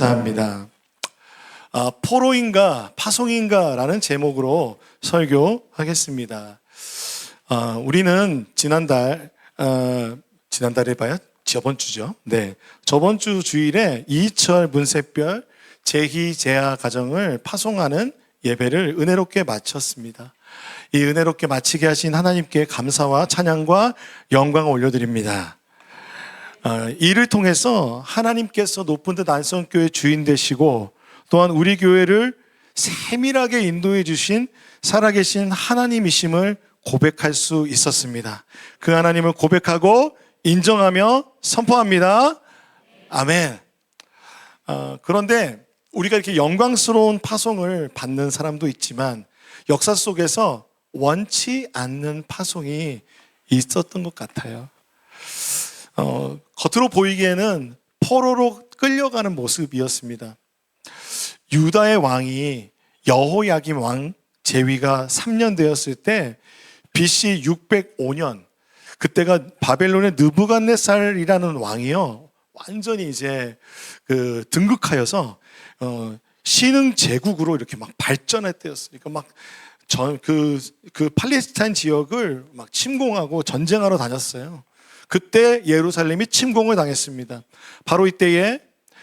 감사합니다. 포로인가 파송인가 라는 제목으로 설교하겠습니다. 우리는 지난달에 봐야 저번 주죠. 네, 저번 주 주일에 이철 문셋별 제희 제아 가정을 파송하는 예배를 은혜롭게 마쳤습니다. 이 은혜롭게 마치게 하신 하나님께 감사와 찬양과 영광을 올려드립니다. 이를 통해서 하나님께서 높은 듯 안성교회 주인 되시고 또한 우리 교회를 세밀하게 인도해 주신 살아계신 하나님이심을 고백할 수 있었습니다. 그 하나님을 고백하고 인정하며 선포합니다. 아멘. 그런데 우리가 이렇게 영광스러운 파송을 받는 사람도 있지만 역사 속에서 원치 않는 파송이 있었던 것 같아요. 겉으로 보이기에는 포로로 끌려가는 모습이었습니다. 유다의 왕이 여호야김 왕 재위가 3년 되었을 때 BC 605년 그때가 바벨론의 느부갓네살이라는 왕이요 완전히 이제 등극하여서 신흥 제국으로 이렇게 막 발전했대였어요. 그러니까 막 그 팔레스타인 지역을 막 침공하고 전쟁하러 다녔어요. 그때 예루살렘이 침공을 당했습니다. 바로 이때에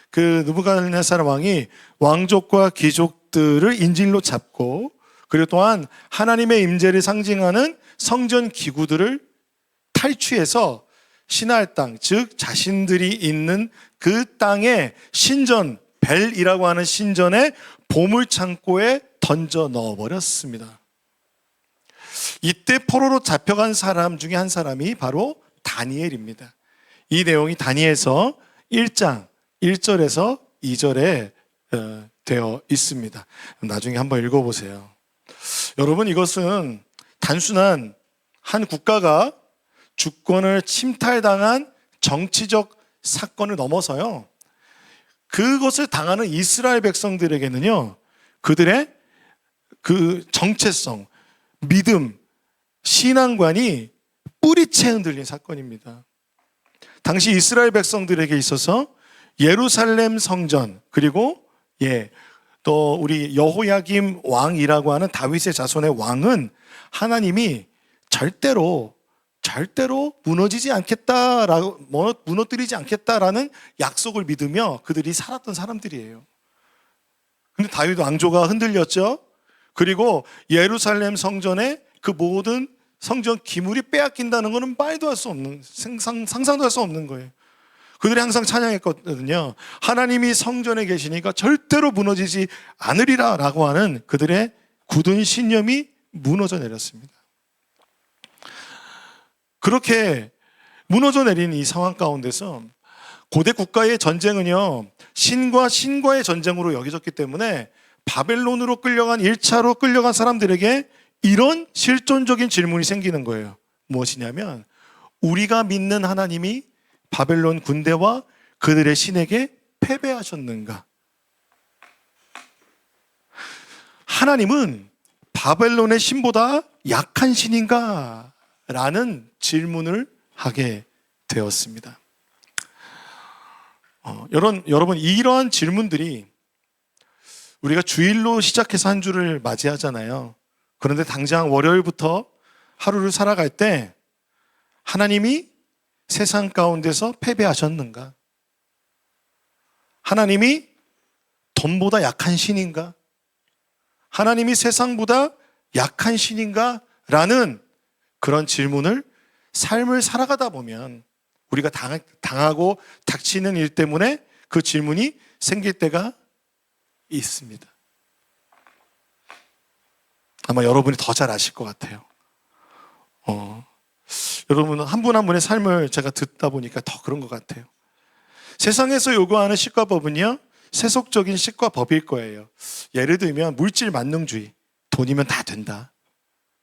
그 느부갓네살 왕이 왕족과 귀족들을 인질로 잡고 그리고 또한 하나님의 임재를 상징하는 성전 기구들을 탈취해서 신할 땅, 즉 자신들이 있는 그 땅에 신전, 벨이라고 하는 신전의 보물창고에 던져 넣어버렸습니다. 이때 포로로 잡혀간 사람 중에 한 사람이 바로 다니엘입니다. 이 내용이 다니엘서 1장 1절에서 2절에 되어 있습니다. 나중에 한번 읽어보세요. 여러분, 이것은 단순한 한 국가가 주권을 침탈당한 정치적 사건을 넘어서요, 그것을 당하는 이스라엘 백성들에게는요, 그들의 그 정체성, 믿음, 신앙관이 뿌리채 흔들린 사건입니다. 당시 이스라엘 백성들에게 있어서 예루살렘 성전 그리고 또 우리 여호야김 왕이라고 하는 다윗의 자손의 왕은 하나님이 절대로 무너지지 않겠다라고, 무너뜨리지 않겠다라는 약속을 믿으며 그들이 살았던 사람들이에요. 근데 다윗 왕조가 흔들렸죠. 그리고 예루살렘 성전의 그 모든 성전 기물이 빼앗긴다는 것은 말도 할 수 없는, 상상도 할 수 없는 거예요. 그들이 항상 찬양했거든요. 하나님이 성전에 계시니까 절대로 무너지지 않으리라 라고 하는 그들의 굳은 신념이 무너져 내렸습니다. 그렇게 무너져 내린 이 상황 가운데서 고대 국가의 전쟁은요, 신과 신과의 전쟁으로 여겨졌기 때문에 바벨론으로 끌려간 1차로 끌려간 사람들에게 이런 실존적인 질문이 생기는 거예요. 무엇이냐면, 우리가 믿는 하나님이 바벨론 군대와 그들의 신에게 패배하셨는가? 하나님은 바벨론의 신보다 약한 신인가? 라는 질문을 하게 되었습니다. 여러분, 이러한 질문들이 우리가 주일로 시작해서 한 주를 맞이하잖아요. 그런데 당장 월요일부터 하루를 살아갈 때 하나님이 세상 가운데서 패배하셨는가? 하나님이 돈보다 약한 신인가? 하나님이 세상보다 약한 신인가? 라는 그런 질문을 삶을 살아가다 보면 우리가 당하고 닥치는 일 때문에 그 질문이 생길 때가 있습니다. 아마 여러분이 더 잘 아실 것 같아요. 여러분 한 분 한 분의 삶을 제가 듣다 보니까 더 그런 것 같아요. 세상에서 요구하는 시과법은요, 세속적인 시과법일 거예요. 예를 들면 물질 만능주의, 돈이면 다 된다.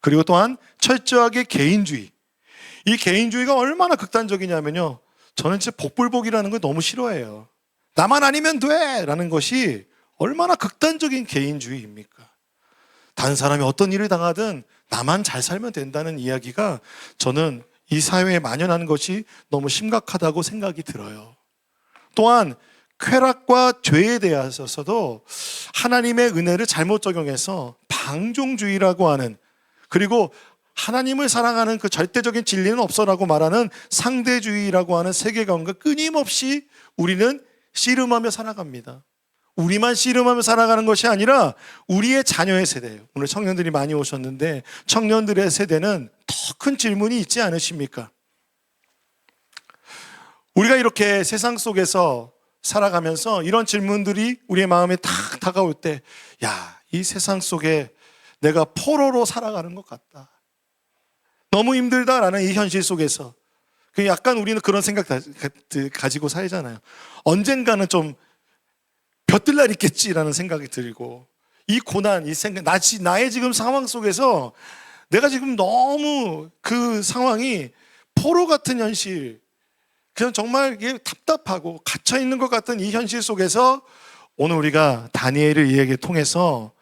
그리고 또한 철저하게 개인주의. 이 개인주의가 얼마나 극단적이냐면요, 저는 진짜 복불복이라는 걸 너무 싫어해요. 나만 아니면 돼! 라는 것이 얼마나 극단적인 개인주의입니까? 다른 사람이 어떤 일을 당하든 나만 잘 살면 된다는 이야기가 저는 이 사회에 만연하는 것이 너무 심각하다고 생각이 들어요. 또한 쾌락과 죄에 대해서도 하나님의 은혜를 잘못 적용해서 방종주의라고 하는, 그리고 하나님을 사랑하는 그 절대적인 진리는 없어라고 말하는 상대주의라고 하는 세계관과 끊임없이 우리는 씨름하며 살아갑니다. 우리만 씨름하며 살아가는 것이 아니라 우리의 자녀의 세대예요. 오늘 청년들이 많이 오셨는데 청년들의 세대는 더 큰 질문이 있지 않으십니까? 우리가 이렇게 세상 속에서 살아가면서 이런 질문들이 우리의 마음에 탁 다가올 때, 야, 이 세상 속에 내가 포로로 살아가는 것 같다. 너무 힘들다라는 이 현실 속에서 약간 우리는 그런 생각 가지고 살잖아요. 언젠가는 좀 볕들 날 있겠지라는 생각이 들고, 이 고난, 이 생각, 나의 지금 상황 속에서 내가 지금 너무 그 상황이 포로 같은 현실, 그냥 정말 이게 답답하고 갇혀 있는 것 같은 이 현실 속에서 오늘 우리가 다니엘을 이야기 통해서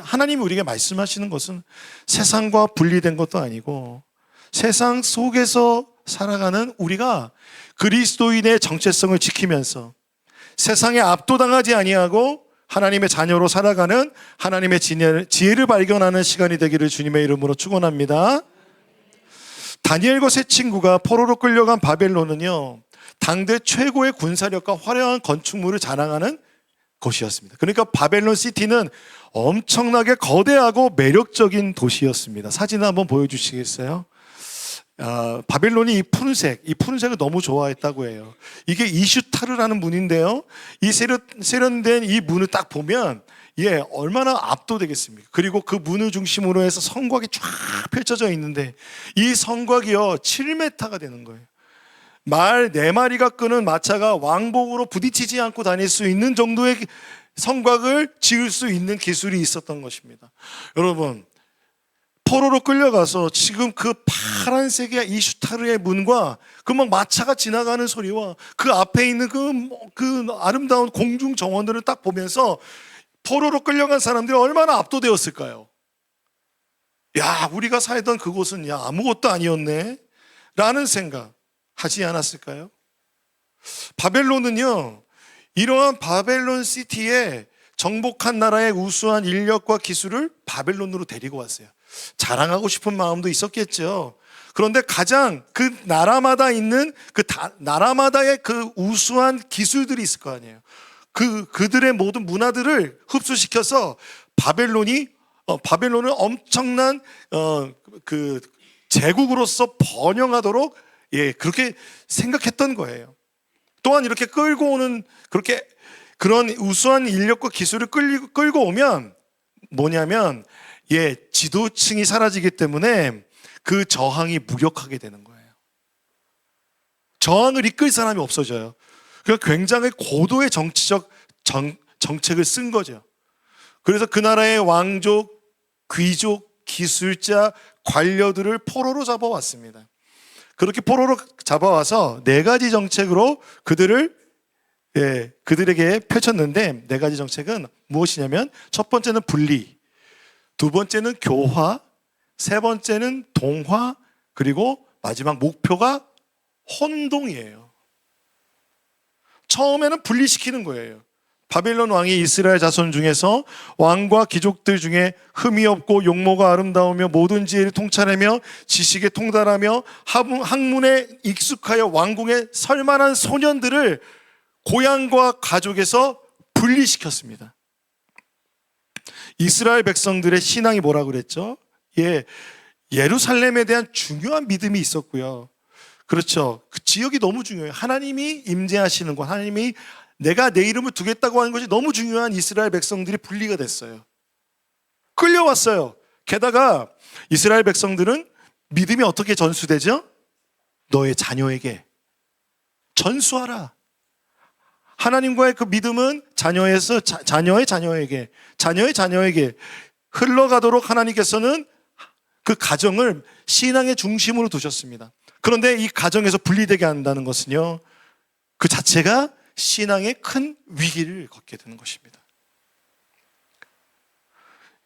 하나님이 우리에게 말씀하시는 것은 세상과 분리된 것도 아니고 세상 속에서 살아가는 우리가 그리스도인의 정체성을 지키면서 세상에 압도당하지 아니하고 하나님의 자녀로 살아가는 하나님의 지혜를 발견하는 시간이 되기를 주님의 이름으로 축원합니다. 다니엘과 세 친구가 포로로 끌려간 바벨론은요, 당대 최고의 군사력과 화려한 건축물을 자랑하는 곳이었습니다. 그러니까 바벨론 시티는 엄청나게 거대하고 매력적인 도시였습니다. 사진 한번 보여주시겠어요? 바벨론이 이 푸른색을 너무 좋아했다고 해요. 이게 이슈타르라는 문인데요, 이 세련된 이 문을 딱 보면 얼마나 압도되겠습니까? 그리고 그 문을 중심으로 해서 성곽이 쫙 펼쳐져 있는데 이 성곽이요 7m가 되는 거예요. 말 4마리가 끄는 마차가 왕복으로 부딪히지 않고 다닐 수 있는 정도의 성곽을 지을 수 있는 기술이 있었던 것입니다. 여러분, 포로로 끌려가서 지금 그 파란색의 이슈타르의 문과 그 막 마차가 지나가는 소리와 그 앞에 있는 그 아름다운 공중 정원들을 딱 보면서 포로로 끌려간 사람들이 얼마나 압도되었을까요? 야, 우리가 살던 그곳은 아무것도 아니었네 라는 생각 하지 않았을까요? 바벨론은요, 이러한 바벨론 시티에 정복한 나라의 우수한 인력과 기술을 바벨론으로 데리고 왔어요. 자랑하고 싶은 마음도 있었겠죠. 그런데 가장 그 나라마다 있는 나라마다의 그 우수한 기술들이 있을 거 아니에요. 그들의 모든 문화들을 흡수시켜서 바벨론을 엄청난 그 제국으로서 번영하도록 그렇게 생각했던 거예요. 또한 이렇게 끌고 오는 그런 우수한 인력과 기술을 끌고 오면 뭐냐면 지도층이 사라지기 때문에 그 저항이 무력하게 되는 거예요. 저항을 이끌 사람이 없어져요. 그래서 굉장히 고도의 정치적 정책을 쓴 거죠. 그래서 그 나라의 왕족, 귀족, 기술자, 관료들을 포로로 잡아왔습니다. 그렇게 포로로 잡아와서 4가지 정책으로 그들에게 펼쳤는데, 4가지 정책은 무엇이냐면 첫 번째는 분리, 두 번째는 교화, 세 번째는 동화, 그리고 마지막 목표가 혼동이에요. 처음에는 분리시키는 거예요. 바벨론 왕이 이스라엘 자손 중에서 왕과 귀족들 중에 흠이 없고 용모가 아름다우며 모든 지혜를 통찰하며 지식에 통달하며 학문에 익숙하여 왕궁에 설만한 소년들을 고향과 가족에서 분리시켰습니다. 이스라엘 백성들의 신앙이 뭐라고 그랬죠? 예루살렘에 대한 중요한 믿음이 있었고요. 그렇죠. 그 지역이 너무 중요해요. 하나님이 임재하시는 곳, 하나님이 내가 내 이름을 두겠다고 하는 것이 너무 중요한 이스라엘 백성들이 분리가 됐어요. 끌려왔어요. 게다가 이스라엘 백성들은 믿음이 어떻게 전수되죠? 너의 자녀에게 전수하라. 하나님과의 그 믿음은 자녀에서 자녀의 자녀에게 흘러가도록 하나님께서는 그 가정을 신앙의 중심으로 두셨습니다. 그런데 이 가정에서 분리되게 한다는 것은요, 그 자체가 신앙의 큰 위기를 겪게 되는 것입니다.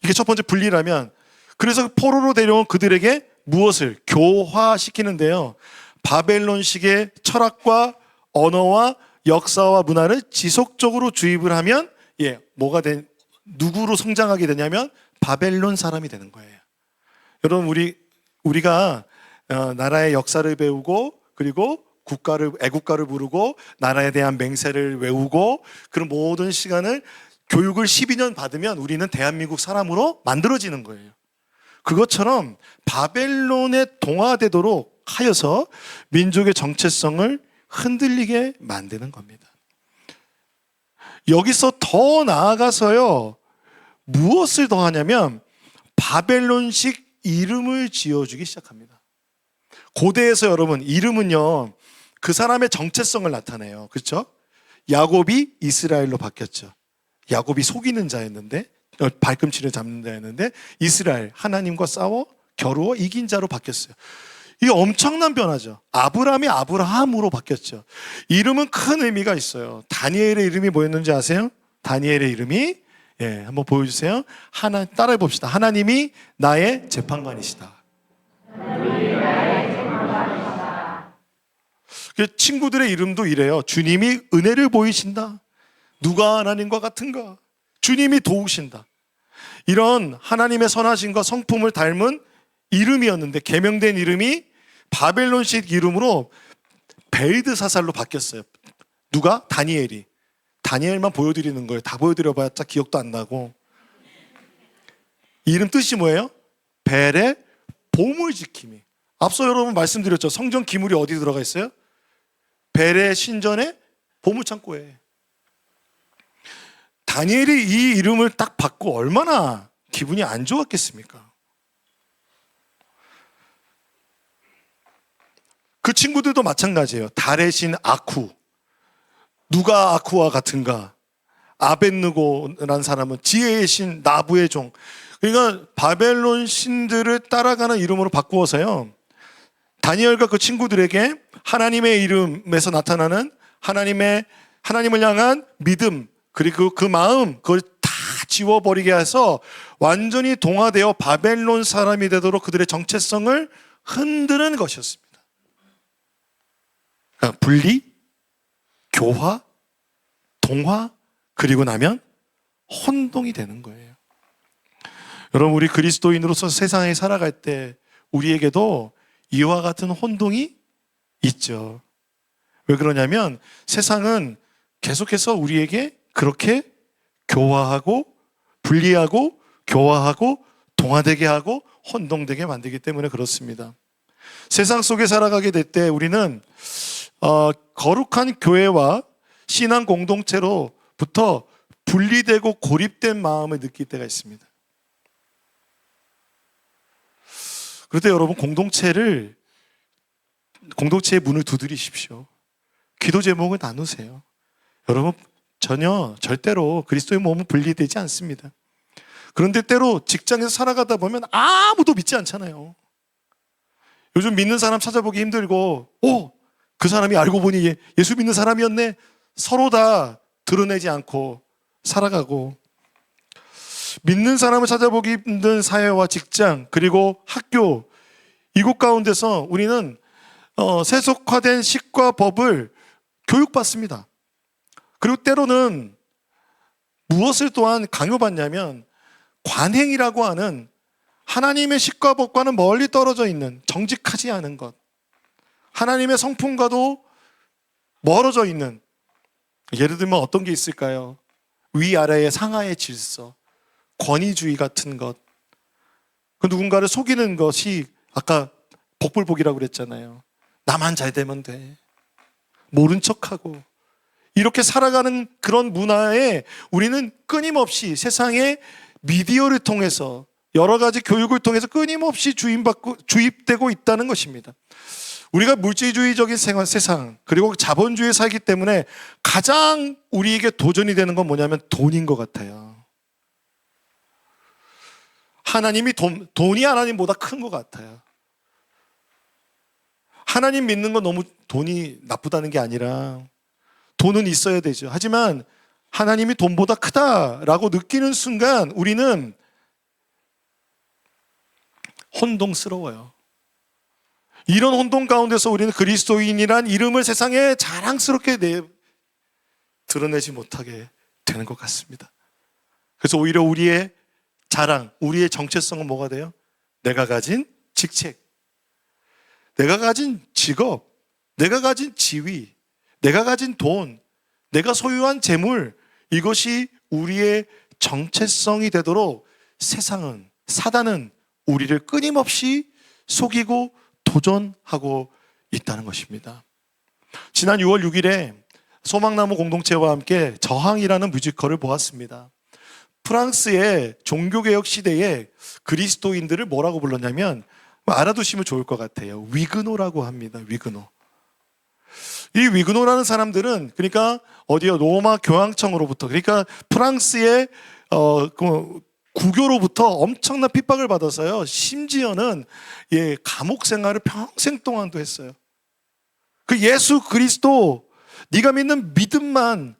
이게 첫 번째 분리라면, 그래서 포로로 데려온 그들에게 무엇을 교화시키는데요, 바벨론식의 철학과 언어와 역사와 문화를 지속적으로 주입을 하면 누구로 성장하게 되냐면 바벨론 사람이 되는 거예요. 여러분, 우리가 나라의 역사를 배우고, 그리고 애국가를 부르고, 나라에 대한 맹세를 외우고, 그런 모든 시간을 교육을 12년 받으면 우리는 대한민국 사람으로 만들어지는 거예요. 그것처럼 바벨론에 동화되도록 하여서 민족의 정체성을 흔들리게 만드는 겁니다. 여기서 더 나아가서요, 무엇을 더 하냐면 바벨론식 이름을 지어주기 시작합니다. 고대에서 여러분, 이름은요, 그 사람의 정체성을 나타내요. 그렇죠? 야곱이 이스라엘로 바뀌었죠. 야곱이 속이는 자였는데, 발꿈치를 잡는 자였는데, 이스라엘, 하나님과 싸워 겨루어 이긴 자로 바뀌었어요. 이게 엄청난 변화죠. 아브라함이 아브라함으로 바뀌었죠. 이름은 큰 의미가 있어요. 다니엘의 이름이 뭐였는지 아세요? 다니엘의 이름이, 한번 보여주세요. 따라해 봅시다. 하나님이 나의 재판관이시다. 친구들의 이름도 이래요. 주님이 은혜를 보이신다. 누가 하나님과 같은가? 주님이 도우신다. 이런 하나님의 선하심과 성품을 닮은 이름이었는데, 계명된 이름이 바벨론식 이름으로 벨드사살로 바뀌었어요. 누가? 다니엘이. 다니엘만 보여드리는 거예요. 다 보여드려봤자 기억도 안 나고. 이름 뜻이 뭐예요? 벨의 보물지킴이. 앞서 여러분 말씀드렸죠. 성전 기물이 어디 들어가 있어요? 벨의 신전의 보물창고에. 다니엘이 이 이름을 딱 받고 얼마나 기분이 안 좋았겠습니까? 그 친구들도 마찬가지예요. 달의 신 아쿠. 누가 아쿠와 같은가? 아벳느고라는 사람은 지혜의 신 나부의 종. 그러니까 바벨론 신들을 따라가는 이름으로 바꾸어서요, 다니엘과 그 친구들에게 하나님의 이름에서 나타나는 하나님을 향한 믿음, 그리고 그 마음, 그걸 다 지워버리게 해서 완전히 동화되어 바벨론 사람이 되도록 그들의 정체성을 흔드는 것이었습니다. 그러니까 분리, 교화, 동화, 그리고 나면 혼동이 되는 거예요. 여러분, 우리 그리스도인으로서 세상에 살아갈 때 우리에게도 이와 같은 혼동이 있죠. 왜 그러냐면 세상은 계속해서 우리에게 그렇게 교화하고 분리하고 교화하고 동화되게 하고 혼동되게 만들기 때문에 그렇습니다. 세상 속에 살아가게 될 때 우리는 거룩한 교회와 신앙 공동체로부터 분리되고 고립된 마음을 느낄 때가 있습니다. 그럴 때 여러분, 공동체의 문을 두드리십시오. 기도 제목을 나누세요. 여러분, 절대로 그리스도의 몸은 분리되지 않습니다. 그런데 때로 직장에서 살아가다 보면 아무도 믿지 않잖아요. 요즘 믿는 사람 찾아보기 힘들고, 그 사람이 알고 보니 예수 믿는 사람이었네. 서로 다 드러내지 않고 살아가고, 믿는 사람을 찾아보기 힘든 사회와 직장, 그리고 학교, 이곳 가운데서 우리는 세속화된 식과 법을 교육받습니다. 그리고 때로는 무엇을 또한 강요받냐면 관행이라고 하는 하나님의 식과 법과는 멀리 떨어져 있는, 정직하지 않은 것, 하나님의 성품과도 멀어져 있는, 예를 들면 어떤 게 있을까요? 위아래의 상하의 질서, 권위주의 같은 것, 그 누군가를 속이는 것이 아까 복불복이라고 그랬잖아요. 나만 잘 되면 돼. 모른 척하고. 이렇게 살아가는 그런 문화에 우리는 끊임없이 세상의 미디어를 통해서, 여러 가지 교육을 통해서 끊임없이 주입되고 있다는 것입니다. 우리가 물질주의적인 세상, 그리고 자본주의에 살기 때문에 가장 우리에게 도전이 되는 건 뭐냐면 돈인 것 같아요. 돈이 하나님보다 큰 것 같아요. 하나님 믿는 건 너무 돈이 나쁘다는 게 아니라 돈은 있어야 되죠. 하지만 하나님이 돈보다 크다라고 느끼는 순간 우리는 혼동스러워요. 이런 혼동 가운데서 우리는 그리스도인이란 이름을 세상에 자랑스럽게 드러내지 못하게 되는 것 같습니다. 그래서 오히려 우리의 자랑, 우리의 정체성은 뭐가 돼요? 내가 가진 직책, 내가 가진 직업, 내가 가진 지위, 내가 가진 돈, 내가 소유한 재물, 이것이 우리의 정체성이 되도록 세상은, 사단은 우리를 끊임없이 속이고 도전하고 있다는 것입니다. 지난 6월 6일에 소망나무 공동체와 함께 저항이라는 뮤지컬을 보았습니다. 프랑스의 종교개혁 시대에 그리스도인들을 뭐라고 불렀냐면, 알아두시면 좋을 것 같아요. 위그노라고 합니다. 위그노. 이 위그노라는 사람들은, 그러니까 어디요? 로마 교황청으로부터, 그러니까 프랑스의 구교로부터 엄청난 핍박을 받아서요, 심지어는 감옥 생활을 평생 동안도 했어요. 그 예수 그리스도, 네가 믿는 믿음만,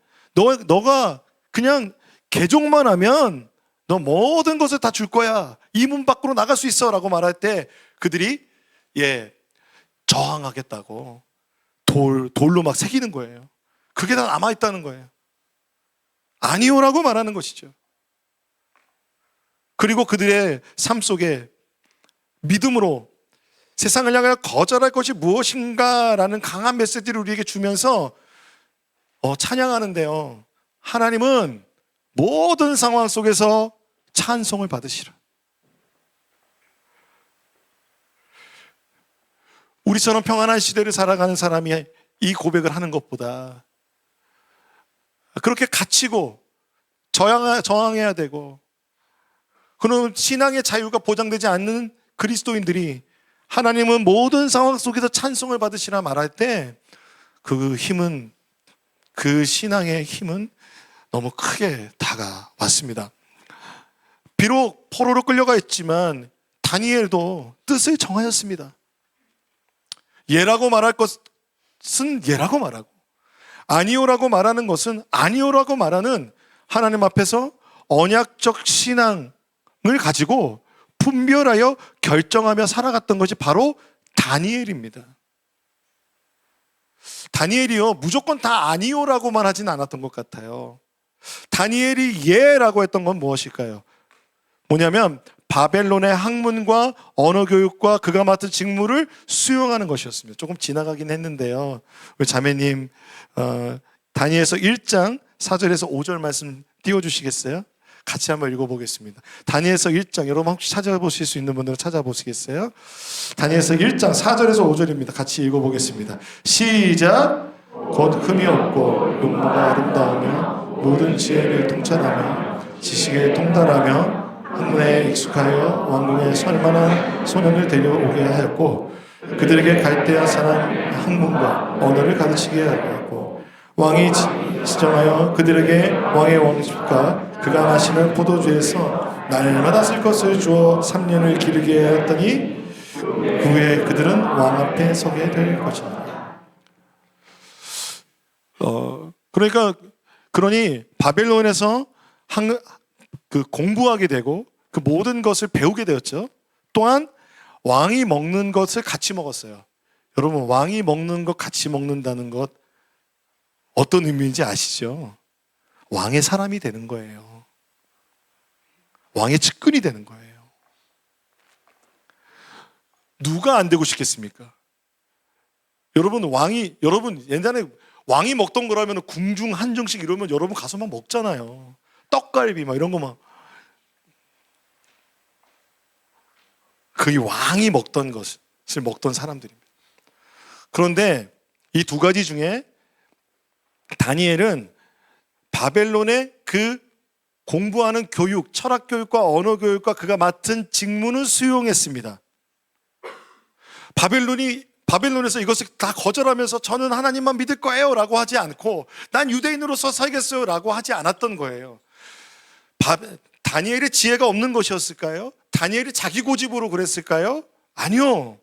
너가 그냥 개종만 하면 너 모든 것을 다 줄 거야, 이 문 밖으로 나갈 수 있어 라고 말할 때 그들이 저항하겠다고 돌로 막 새기는 거예요. 그게 다 남아있다는 거예요. 아니오라고 말하는 것이죠. 그리고 그들의 삶 속에 믿음으로 세상을 향해 거절할 것이 무엇인가라는 강한 메시지를 우리에게 주면서 찬양하는데요, 하나님은 모든 상황 속에서 찬송을 받으시라. 우리처럼 평안한 시대를 살아가는 사람이 이 고백을 하는 것보다 그렇게 갇히고 저항해야 되고, 그런 신앙의 자유가 보장되지 않는 그리스도인들이 하나님은 모든 상황 속에서 찬송을 받으시라 말할 때, 그 힘은, 그 신앙의 힘은 너무 크게 다가왔습니다. 비록 포로로 끌려가 있지만 다니엘도 뜻을 정하였습니다. 예라고 말할 것은 예라고 말하고, 아니오라고 말하는 것은 아니오라고 말하는 하나님 앞에서 언약적 신앙을 가지고 분별하여 결정하며 살아갔던 것이 바로 다니엘입니다. 다니엘이요, 무조건 다 아니오라고만 하진 않았던 것 같아요. 다니엘이 예라고 했던 건 무엇일까요? 뭐냐면 바벨론의 학문과 언어 교육과 그가 맡은 직무를 수용하는 것이었습니다. 조금 지나가긴 했는데요, 우리 자매님 다니엘서 1장 4절에서 5절 말씀 띄워주시겠어요? 같이 한번 읽어보겠습니다. 다니엘서 1장, 여러분 혹시 찾아보실 수 있는 분들은 찾아보시겠어요? 다니엘서 1장 4절에서 5절입니다. 같이 읽어보겠습니다. 시작. 곧 흠이 없고 용모가 아름다우며 모든 지혜를 통찰하며 지식에 통달하며 학문에 익숙하여 왕궁에 설만한 소년을 데려오게 하였고, 그들에게 갈대아 사람 학문과 언어를 가르치게 하였고, 왕이 지정하여 그들에게 왕의 왕십과 그가 마시는 포도주에서 날마다 쓸 것을 주어 3년을 기르게 하였더니 그 후에 그들은 왕 앞에 서게 될 것이다. 그러니 바벨론에서 공부하게 되고 그 모든 것을 배우게 되었죠. 또한 왕이 먹는 것을 같이 먹었어요. 여러분, 왕이 먹는 것 같이 먹는다는 것 어떤 의미인지 아시죠? 왕의 사람이 되는 거예요. 왕의 측근이 되는 거예요. 누가 안 되고 싶겠습니까? 여러분, 여러분 옛날에 왕이 먹던 거라면 궁중 한정식 이러면 여러분 가서 막 먹잖아요. 떡갈비 막 이런 거 막. 그게 왕이 먹던 것을 먹던 사람들입니다. 그런데 이 두 가지 중에 다니엘은 바벨론의 그 공부하는 교육, 철학 교육과 언어 교육과 그가 맡은 직무는 수용했습니다. 바벨론에서 이것을 다 거절하면서 저는 하나님만 믿을 거예요 라고 하지 않고, 난 유대인으로서 살겠어요 라고 하지 않았던 거예요. 다니엘의 지혜가 없는 것이었을까요? 다니엘이 자기 고집으로 그랬을까요? 아니요.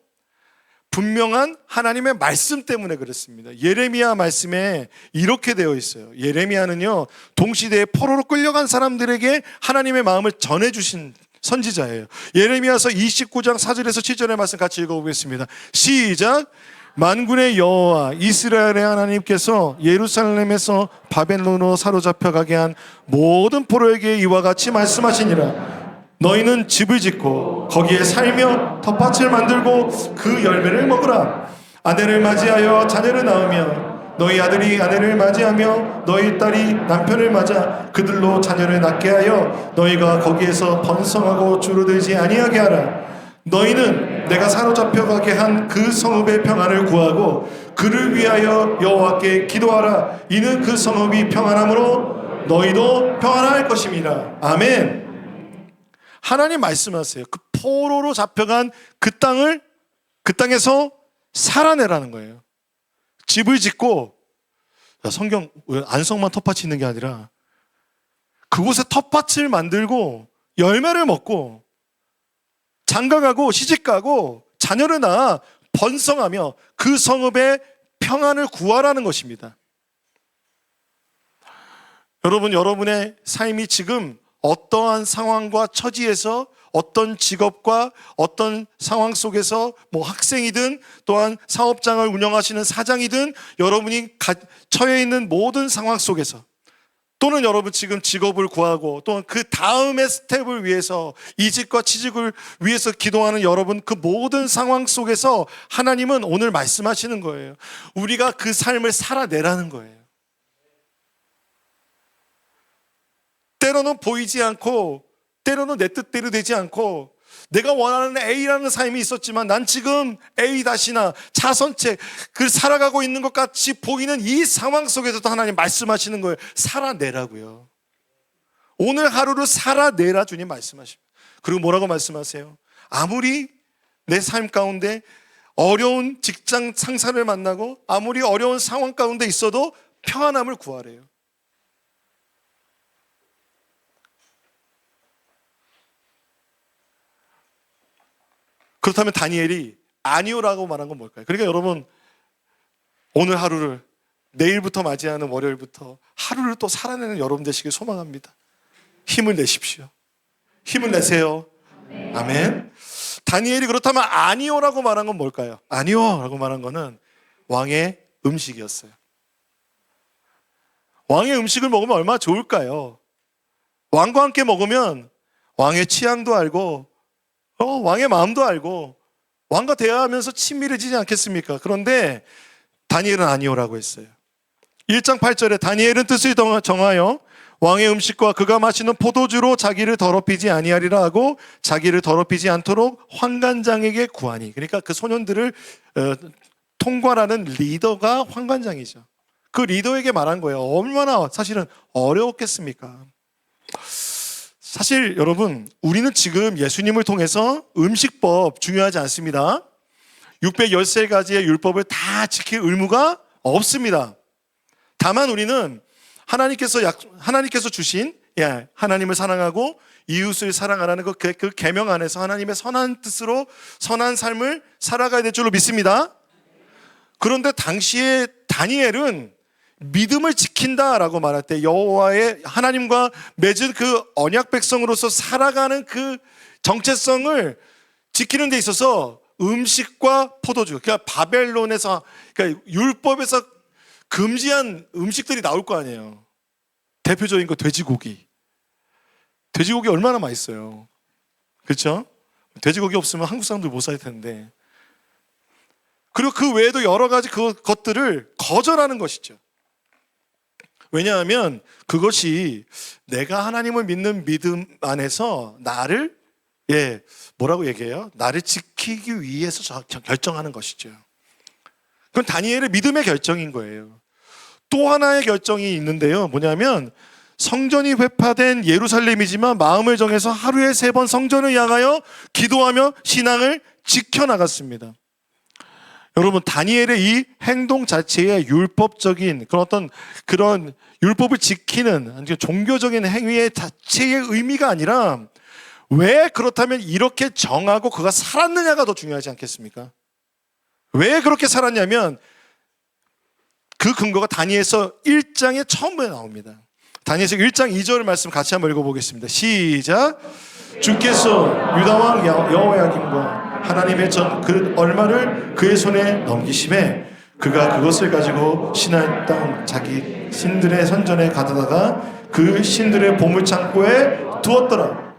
분명한 하나님의 말씀 때문에 그랬습니다. 예레미야 말씀에 이렇게 되어 있어요. 예레미야는요, 동시대에 포로로 끌려간 사람들에게 하나님의 마음을 전해주신 선지자예요. 예레미야서 29장 4절에서 7절의 말씀 같이 읽어보겠습니다. 시작. 만군의 여호와 이스라엘의 하나님께서 예루살렘에서 바벨론으로 사로잡혀 가게 한 모든 포로에게 이와 같이 말씀하시니라. 너희는 집을 짓고 거기에 살며 텃밭을 만들고 그 열매를 먹으라. 아내를 맞이하여 자녀를 낳으며 너희 아들이 아내를 맞이하며 너희 딸이 남편을 맞아 그들로 자녀를 낳게 하여 너희가 거기에서 번성하고 주로들지 아니하게 하라. 너희는 내가 사로잡혀 가게 한 그 성읍의 평안을 구하고 그를 위하여 여호와께 기도하라. 이는 그 성읍이 평안함으로 너희도 평안할 것임이라. 아멘. 하나님 말씀하세요. 그 포로로 잡혀간 그 땅에서 살아내라는 거예요. 집을 짓고, 성경 안성만 텃밭이 있는 게 아니라 그곳에 텃밭을 만들고 열매를 먹고 장가가고 시집가고 자녀를 낳아 번성하며 그 성읍의 평안을 구하라는 것입니다. 여러분, 여러분의 삶이 지금 어떠한 상황과 처지에서 어떤 직업과 어떤 상황 속에서 학생이든 또한 사업장을 운영하시는 사장이든 여러분이 처해 있는 모든 상황 속에서 또는 여러분 지금 직업을 구하고 또는 그 다음의 스텝을 위해서 이직과 취직을 위해서 기도하는 여러분 그 모든 상황 속에서 하나님은 오늘 말씀하시는 거예요. 우리가 그 삶을 살아내라는 거예요. 때로는 보이지 않고 때로는 내 뜻대로 되지 않고 내가 원하는 A라는 삶이 있었지만 난 지금 A-나 자선책 그 살아가고 있는 것 같이 보이는 이 상황 속에서도 하나님 말씀하시는 거예요. 살아내라고요. 오늘 하루를 살아내라 주님 말씀하십니다. 그리고 뭐라고 말씀하세요? 아무리 내 삶 가운데 어려운 직장 상사를 만나고 아무리 어려운 상황 가운데 있어도 평안함을 구하래요. 그렇다면 다니엘이 아니오라고 말한 건 뭘까요? 그러니까 여러분 오늘 하루를 내일부터 맞이하는 월요일부터 하루를 또 살아내는 여러분 되시길 소망합니다. 힘을 내십시오. 힘을 내세요. 아멘. 다니엘이 그렇다면 아니오라고 말한 건 뭘까요? 아니오라고 말한 거는 왕의 음식이었어요. 왕의 음식을 먹으면 얼마나 좋을까요? 왕과 함께 먹으면 왕의 취향도 알고 왕의 마음도 알고 왕과 대화하면서 친밀해지지 않겠습니까? 그런데 다니엘은 아니오라고 했어요. 1장 8절에 다니엘은 뜻을 정하여 왕의 음식과 그가 마시는 포도주로 자기를 더럽히지 아니하리라 하고 자기를 더럽히지 않도록 환관장에게 구하니. 그러니까 그 소년들을 통괄하는 리더가 환관장이죠. 그 리더에게 말한 거예요. 얼마나 사실은 어려웠겠습니까? 사실 여러분 우리는 지금 예수님을 통해서 음식법 중요하지 않습니다. 613가지의 율법을 다 지킬 의무가 없습니다. 다만 우리는 하나님께서 주신 하나님을 사랑하고 이웃을 사랑하라는 그 계명 안에서 하나님의 선한 뜻으로 선한 삶을 살아가야 될 줄로 믿습니다. 그런데 당시에 다니엘은 믿음을 지킨다라고 말할 때 여호와의 하나님과 맺은 그 언약 백성으로서 살아가는 그 정체성을 지키는 데 있어서 음식과 포도주, 그러니까 바벨론에서 그러니까 율법에서 금지한 음식들이 나올 거 아니에요. 대표적인 거 돼지고기. 돼지고기 얼마나 맛있어요. 그렇죠? 돼지고기 없으면 한국 사람들 못 살 텐데. 그리고 그 외에도 여러 가지 것들을 거절하는 것이죠. 왜냐하면 그것이 내가 하나님을 믿는 믿음 안에서 나를 뭐라고 얘기해요? 나를 지키기 위해서 결정하는 것이죠. 그건 다니엘의 믿음의 결정인 거예요. 또 하나의 결정이 있는데요. 뭐냐면 성전이 회파된 예루살렘이지만 마음을 정해서 하루에 3번 성전을 향하여 기도하며 신앙을 지켜나갔습니다. 여러분 다니엘의 이 행동 자체의 율법적인 그런 율법을 지키는 종교적인 행위의 자체의 의미가 아니라 왜 그렇다면 이렇게 정하고 그가 살았느냐가 더 중요하지 않겠습니까? 왜 그렇게 살았냐면 그 근거가 다니엘서 1장에 처음에 나옵니다. 다니엘서 1장 2절 말씀 같이 한번 읽어보겠습니다. 시작. 주께서 유다왕 여호야김과 하나님의 전 그 얼마를 그의 손에 넘기심에 그가 그것을 가지고 신할 땅 자기 신들의 선전에 가져다가 그 신들의 보물창고에 두었더라.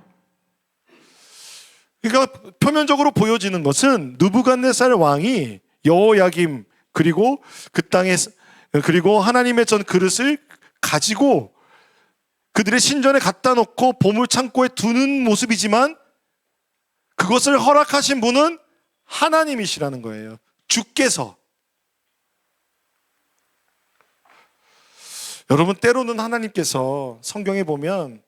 그러니까 표면적으로 보여지는 것은 느부갓네살 왕이 여호야김 그리고 그 땅에 그리고 하나님의 전 그릇을 가지고 그들의 신전에 갖다 놓고 보물창고에 두는 모습이지만 그것을 허락하신 분은 하나님이시라는 거예요. 주께서. 여러분, 때로는 하나님께서 성경에 보면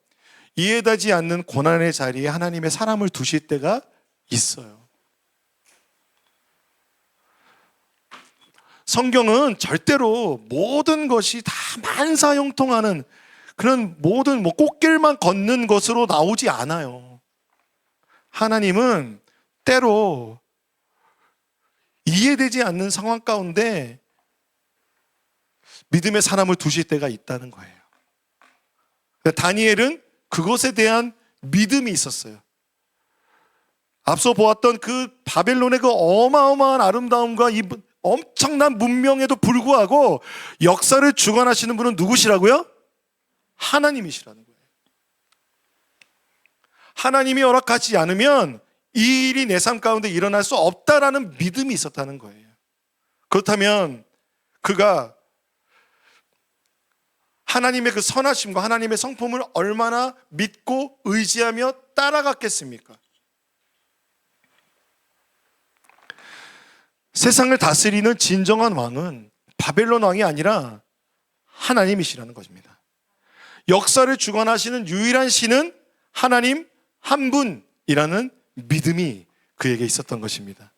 이해되지 않는 고난의 자리에 하나님의 사람을 두실 때가 있어요. 성경은 절대로 모든 것이 다 만사형통하는 그런 모든 꽃길만 걷는 것으로 나오지 않아요. 하나님은 때로 이해되지 않는 상황 가운데 믿음의 사람을 두실 때가 있다는 거예요. 다니엘은 그것에 대한 믿음이 있었어요. 앞서 보았던 그 바벨론의 그 어마어마한 아름다움과 이 엄청난 문명에도 불구하고 역사를 주관하시는 분은 누구시라고요? 하나님이시라는 거예요. 하나님이 허락하지 않으면 이 일이 내 삶 가운데 일어날 수 없다라는 믿음이 있었다는 거예요. 그렇다면 그가 하나님의 그 선하심과 하나님의 성품을 얼마나 믿고 의지하며 따라갔겠습니까? 세상을 다스리는 진정한 왕은 바벨론 왕이 아니라 하나님이시라는 것입니다. 역사를 주관하시는 유일한 신은 하나님 한 분이라는 믿음이 그에게 있었던 것입니다.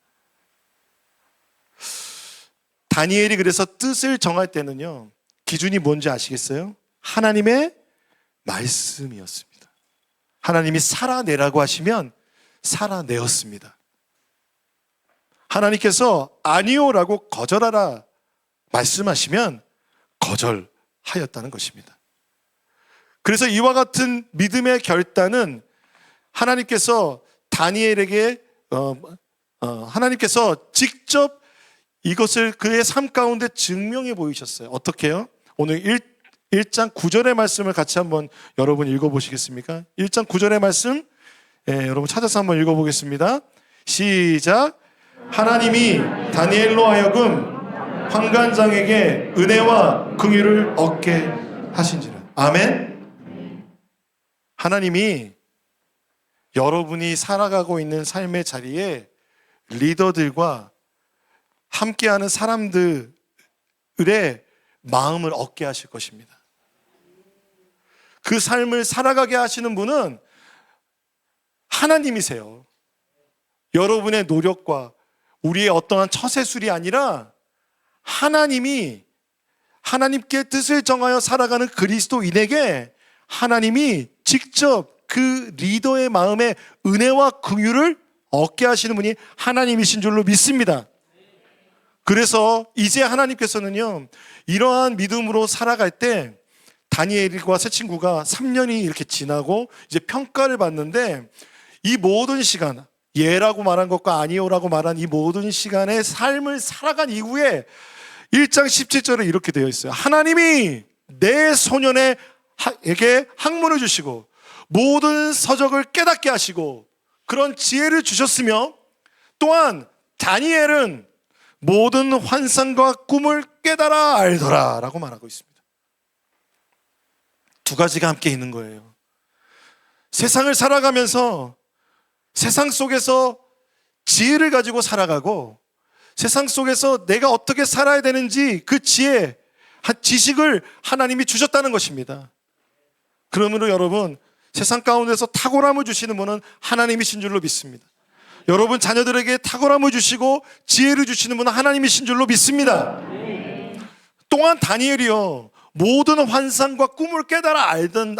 다니엘이 그래서 뜻을 정할 때는요, 기준이 뭔지 아시겠어요? 하나님의 말씀이었습니다. 하나님이 살아내라고 하시면 살아내었습니다. 하나님께서 아니요라고 거절하라 말씀하시면 거절하였다는 것입니다. 그래서 이와 같은 믿음의 결단은 하나님께서 다니엘에게 하나님께서 직접 이것을 그의 삶 가운데 증명해 보이셨어요. 어떻게요? 오늘 1장 9절의 말씀을 같이 한번 여러분 읽어보시겠습니까? 1장 9절의 말씀 여러분 찾아서 한번 읽어보겠습니다. 시작. 하나님이 다니엘로 하여금 환관장에게 은혜와 긍휼을 얻게 하신지라. 아멘. 하나님이 여러분이 살아가고 있는 삶의 자리에 리더들과 함께하는 사람들의 마음을 얻게 하실 것입니다. 그 삶을 살아가게 하시는 분은 하나님이세요. 여러분의 노력과 우리의 어떠한 처세술이 아니라 하나님이 하나님께 뜻을 정하여 살아가는 그리스도인에게 하나님이 직접 그 리더의 마음에 은혜와 긍휼을 얻게 하시는 분이 하나님이신 줄로 믿습니다. 그래서 이제 하나님께서는요, 이러한 믿음으로 살아갈 때 다니엘과 새 친구가 3년이 이렇게 지나고 이제 평가를 받는데 이 모든 시간, 예라고 말한 것과 아니요라고 말한 이 모든 시간의 삶을 살아간 이후에 1장 17절에 이렇게 되어 있어요. 하나님이 내 소년에게 학문을 주시고 모든 서적을 깨닫게 하시고 그런 지혜를 주셨으며 또한 다니엘은 모든 환상과 꿈을 깨달아 알더라 라고 말하고 있습니다. 두 가지가 함께 있는 거예요. 세상을 살아가면서 세상 속에서 지혜를 가지고 살아가고 세상 속에서 내가 어떻게 살아야 되는지 그 지혜, 지식을 하나님이 주셨다는 것입니다. 그러므로 여러분, 세상 가운데서 탁월함을 주시는 분은 하나님이신 줄로 믿습니다. 여러분 자녀들에게 탁월함을 주시고 지혜를 주시는 분은 하나님이신 줄로 믿습니다. 또한 다니엘이요, 모든 환상과 꿈을 깨달아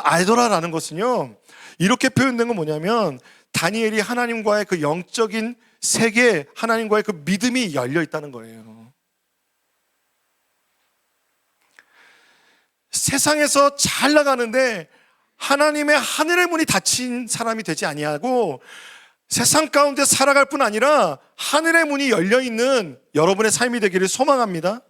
알더라라는 것은요, 이렇게 표현된 건 뭐냐면 다니엘이 하나님과의 그 영적인 세계, 하나님과의 그 믿음이 열려 있다는 거예요. 세상에서 잘 나가는데 하나님의 하늘의 문이 닫힌 사람이 되지 아니하고 세상 가운데 살아갈 뿐 아니라 하늘의 문이 열려있는 여러분의 삶이 되기를 소망합니다.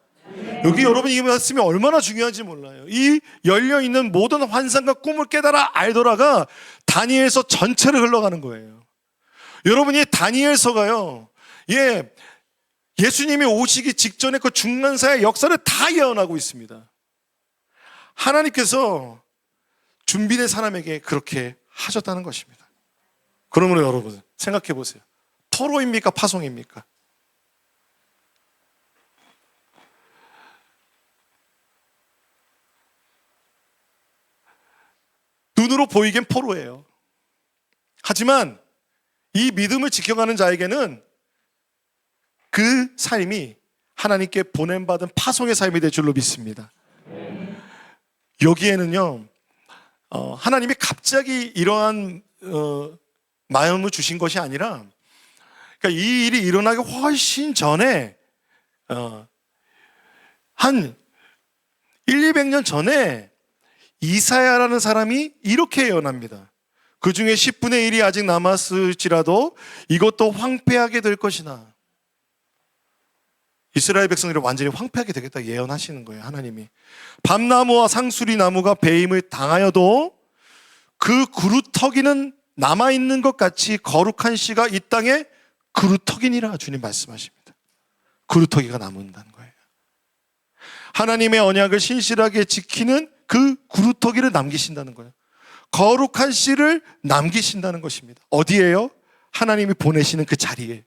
여기 여러분이 이 말씀이 얼마나 중요한지 몰라요. 이 열려있는 모든 환상과 꿈을 깨달아 알더라가 다니엘서 전체를 흘러가는 거예요. 여러분이 다니엘서가요, 예수님이 오시기 직전에 그 중간사의 역사를 다 예언하고 있습니다. 하나님께서 준비된 사람에게 그렇게 하셨다는 것입니다. 그러므로 여러분 생각해 보세요. 포로입니까? 파송입니까? 눈으로 보이기엔 포로예요. 하지만 이 믿음을 지켜가는 자에게는 그 삶이 하나님께 보냄받은 파송의 삶이 될 줄로 믿습니다. 여기에는요, 하나님이 갑자기 이러한 마음을 주신 것이 아니라, 그러니까 이 일이 일어나기 훨씬 전에, 한 100-200년 전에 이사야라는 사람이 이렇게 예언합니다. 그 중에 10분의 1이 아직 남았을지라도 이것도 황폐하게 될 것이나, 이스라엘 백성들이 완전히 황폐하게 되겠다 예언하시는 거예요. 하나님이 밤나무와 상수리 나무가 배임을 당하여도 그 그루터기는 남아있는 것 같이 거룩한 씨가 이 땅에 그루터기니라 주님 말씀하십니다. 그루터기가 남는다는 거예요. 하나님의 언약을 신실하게 지키는 그 그루터기를 남기신다는 거예요. 거룩한 씨를 남기신다는 것입니다. 어디에요? 하나님이 보내시는 그 자리에.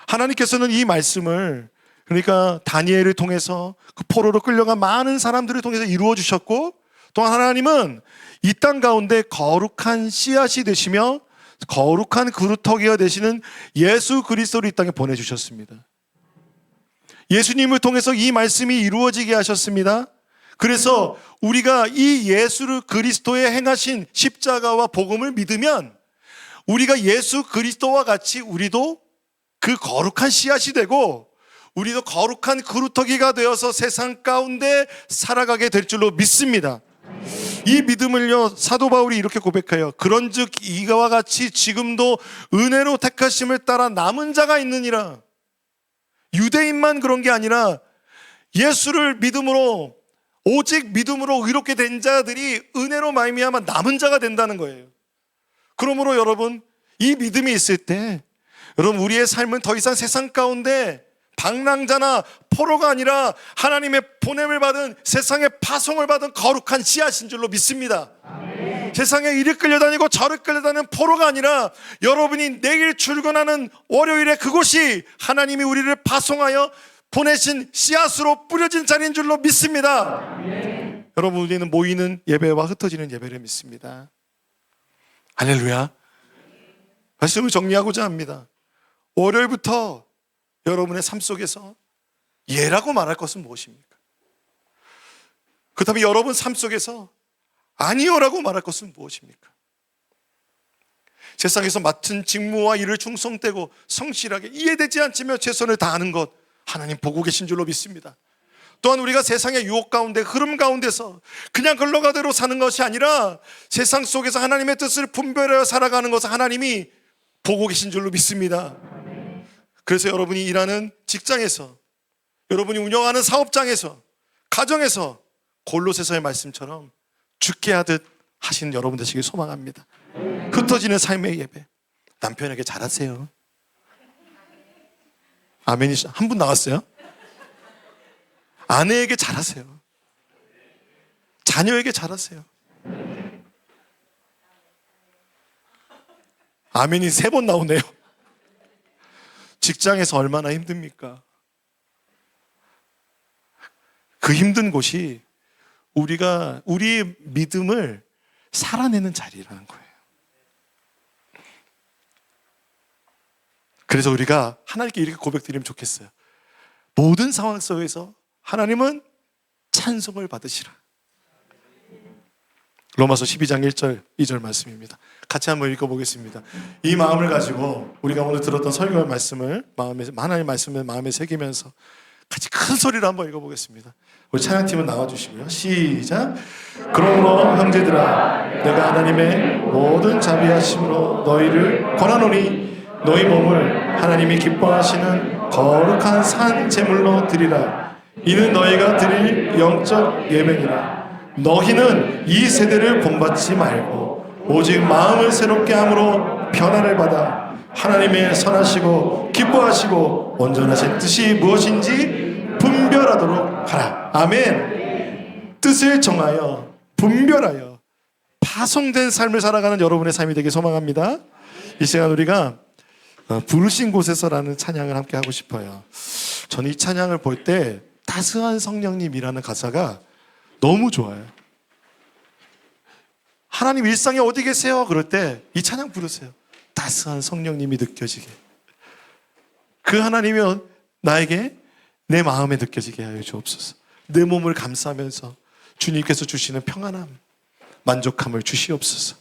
하나님께서는 이 말씀을, 그러니까 다니엘을 통해서 그 포로로 끌려간 많은 사람들을 통해서 이루어 주셨고, 또한 하나님은 이 땅 가운데 거룩한 씨앗이 되시며 거룩한 그루터기가 되시는 예수 그리스도를 이 땅에 보내주셨습니다. 예수님을 통해서 이 말씀이 이루어지게 하셨습니다. 그래서 우리가 이 예수 그리스도의 행하신 십자가와 복음을 믿으면 우리가 예수 그리스도와 같이 우리도 그 거룩한 씨앗이 되고 우리도 거룩한 그루터기가 되어서 세상 가운데 살아가게 될 줄로 믿습니다. 이 믿음을요, 사도 바울이 이렇게 고백해요. 그런즉 이와 같이 지금도 은혜로 택하심을 따라 남은 자가 있느니라. 유대인만 그런 게 아니라 예수를 믿음으로, 오직 믿음으로 의롭게 된 자들이 은혜로 말미암아 남은 자가 된다는 거예요. 그러므로 여러분, 이 믿음이 있을 때 여러분 우리의 삶은 더 이상 세상 가운데 방랑자나 포로가 아니라 하나님의 보냄을 받은, 세상의 파송을 받은 거룩한 씨앗인 줄로 믿습니다. 아멘. 세상에 이리 끌려다니고 저리 끌려다니는 포로가 아니라 여러분이 내일 출근하는 월요일에 그곳이 하나님이 우리를 파송하여 보내신 씨앗으로 뿌려진 자리인 줄로 믿습니다. 아멘. 여러분, 우리는 모이는 예배와 흩어지는 예배를 믿습니다. 할렐루야. 말씀을 정리하고자 합니다. 월요일부터 여러분의 삶 속에서 예라고 말할 것은 무엇입니까? 그렇다면 여러분 삶 속에서 아니요라고 말할 것은 무엇입니까? 세상에서 맡은 직무와 일을 충성되고 성실하게 이해되지 않지만 최선을 다하는 것 하나님 보고 계신 줄로 믿습니다. 또한 우리가 세상의 유혹 가운데, 흐름 가운데서 그냥 흘러가대로 사는 것이 아니라 세상 속에서 하나님의 뜻을 분별하여 살아가는 것을 하나님이 보고 계신 줄로 믿습니다. 그래서 여러분이 일하는 직장에서, 여러분이 운영하는 사업장에서, 가정에서 골로새서의 말씀처럼 죽게 하듯 하시는 여러분 되시길 소망합니다. 흩어지는 삶의 예배, 남편에게 잘하세요. 아멘이 한 분 나왔어요? 아내에게 잘하세요. 자녀에게 잘하세요. 아멘이 3번 나오네요. 직장에서 얼마나 힘듭니까? 그 힘든 곳이 우리가 우리의 믿음을 살아내는 자리라는 거예요. 그래서 우리가 하나님께 이렇게 고백드리면 좋겠어요. 모든 상황 속에서 하나님은 찬송을 받으시라. 로마서 12장 1절 2절 말씀입니다. 같이 한번 읽어보겠습니다. 이 마음을 가지고 우리가 오늘 들었던 설교의 말씀을 하나님의 말씀을 마음에 새기면서 같이 큰 소리로 한번 읽어보겠습니다. 우리 찬양팀은 나와주시고요. 시작. 그러므로 형제들아 내가 하나님의 모든 자비하심으로 너희를 권하노니 너희 몸을 하나님이 기뻐하시는 거룩한 산 제물로 드리라. 이는 너희가 드릴 영적 예배니라. 너희는 이 세대를 본받지 말고 오직 마음을 새롭게 함으로 변화를 받아 하나님의 선하시고 기뻐하시고 온전하신 뜻이 무엇인지 분별하도록 하라. 아멘. 뜻을 정하여 분별하여 파송된 삶을 살아가는 여러분의 삶이 되길 소망합니다. 이 시간 우리가 부르신 곳에서라는 찬양을 함께 하고 싶어요. 저는 이 찬양을 볼 때 따스한 성령님이라는 가사가 너무 좋아요. 하나님 일상에 어디 계세요? 그럴 때 이 찬양 부르세요. 따스한 성령님이 느껴지게. 그 하나님이 나에게 내 마음에 느껴지게 하여 주옵소서. 내 몸을 감싸면서 주님께서 주시는 평안함, 만족함을 주시옵소서.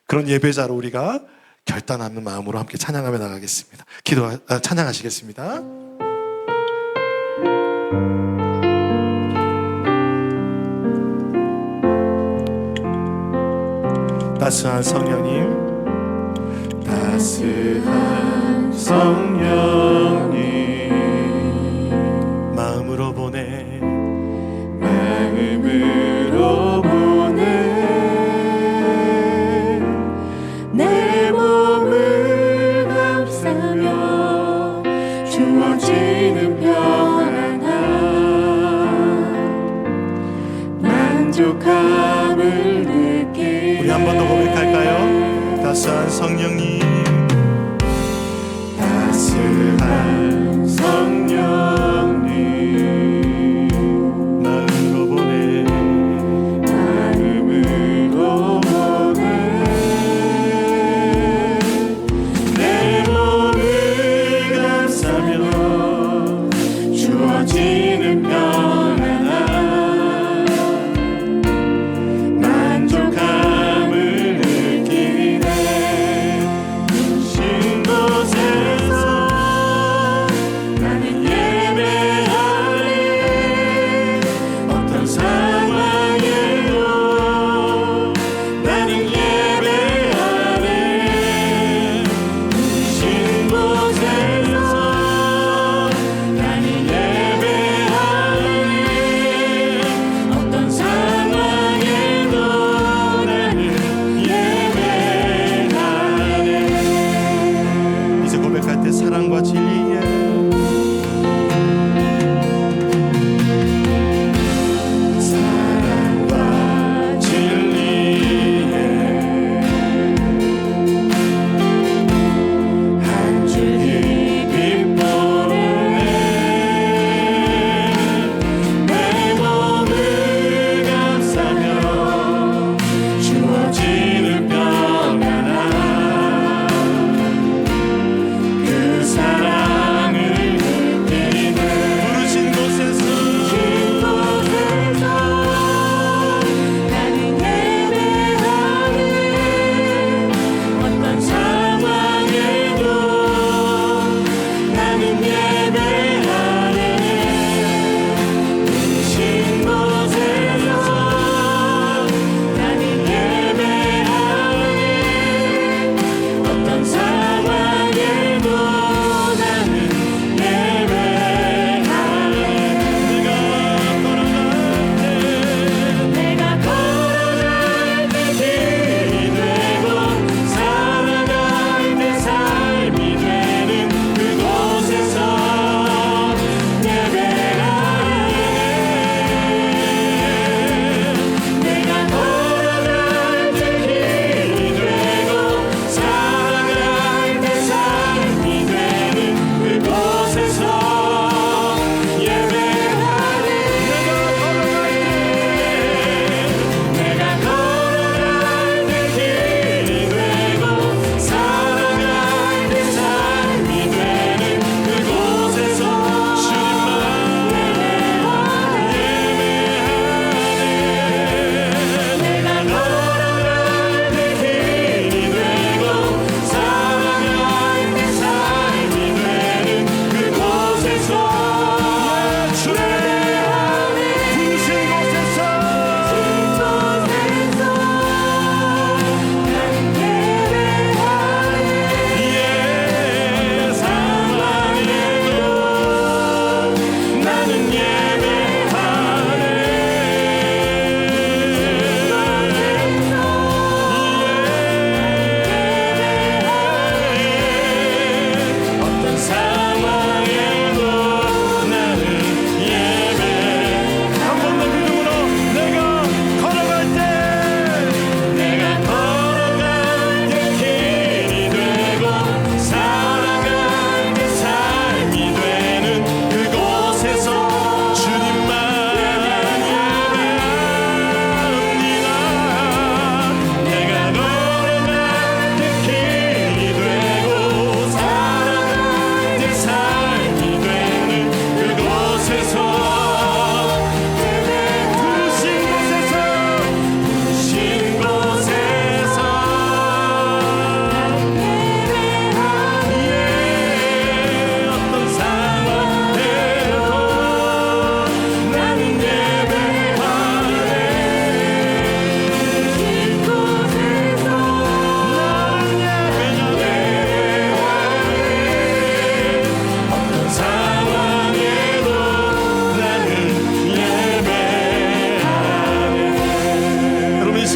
그런 예배자로 우리가 결단하는 마음으로 함께 찬양하며 나가겠습니다. 찬양하시겠습니다. 따스한 성령님, 따스한 성령님, 마음으로 보내, 마음으로 보내, 내 몸을 감싸며 주어지는 평안함, 만족함을 느끼네. 우리 한 번 더 고백할까요? 따스한 성령님, 따스한 성령님, 마음으로 보내, 마음으로 보내, 내 몸을 감싸며 주어지는 평안함, 만족함을 느끼네.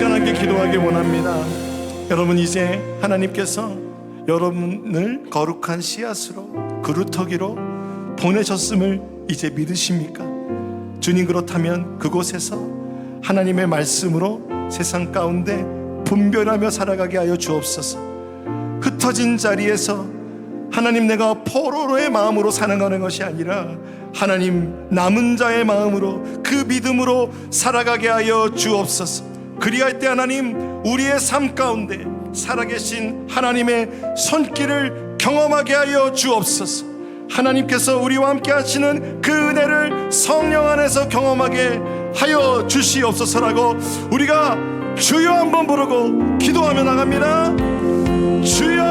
시간 함께 기도하기 원합니다. 여러분, 이제 하나님께서 여러분을 거룩한 씨앗으로 그루터기로 보내셨음을 이제 믿으십니까? 주님, 그렇다면 그곳에서 하나님의 말씀으로 세상 가운데 분별하며 살아가게 하여 주옵소서. 흩어진 자리에서 하나님, 내가 포로로의 마음으로 살아가는 것이 아니라 하나님, 남은 자의 마음으로 그 믿음으로 살아가게 하여 주옵소서. 그리할 때 하나님, 우리의 삶 가운데 살아계신 하나님의 손길을 경험하게 하여 주옵소서. 하나님께서 우리와 함께 하시는 그 은혜를 성령 안에서 경험하게 하여 주시옵소서라고 우리가 주여 한번 부르고 기도하며 나갑니다. 주여.